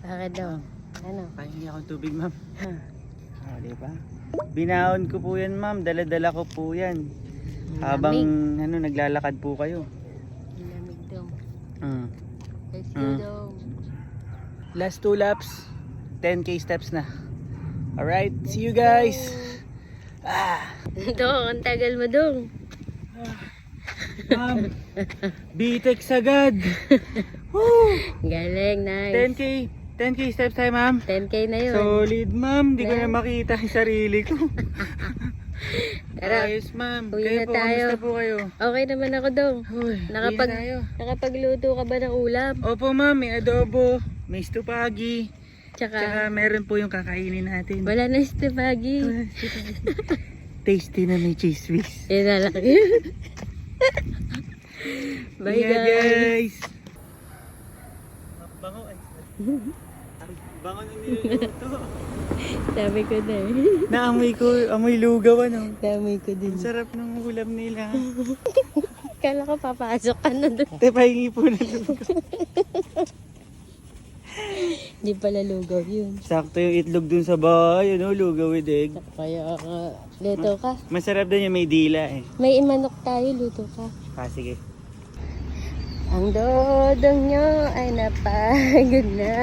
Bakit daw? Ano? Pahingi akong tubig, ma'am. Diba? Binaon ko po yan, ma'am. Dala-dala ko po yan. Habang naglalakad po kayo. Lamig daw. Let's go Mm. daw. Last 2 laps, 10k steps na. Alright, see you guys. Dong, ang tagal mo dong. Ma'am, BTEC agad. Woo! Galing, nice. 10k steps tayo, ma'am. 10k na yun. Solid, ma'am. Di ko na makita yung sarili ko. Tara, Ayos, ma'am. uwi Kayo na po, tayo. kamusta po kayo? Okay naman ako dong. Uy, uwi na tayo. Nakapagluto ka ba ng ulam? Opo, ma'am. May adobo, may stupagi. Tsaka Tsaka meron po yung kakainin natin. wala na stupagi. Tasty na may cheese whiz. Yan na lang. Bye, Yeah, guys. Bango ay. Bango ng niluluto. Dami ko na eh. Naamoy ko, amoy lugaw ano. Dami ko din. Ang sarap ng ulam nila. Kala ko papasok ka na doon. Te, pahingi po na lugaw. Hindi pala lugaw yun. Sakto yung itlog dun sa bahay, lugaw with egg. Kaya ka. Luto ka. Masarap din yung may dila eh. May imanok tayo, luto ka. Sige. Ang dodong nyo ay napagod na.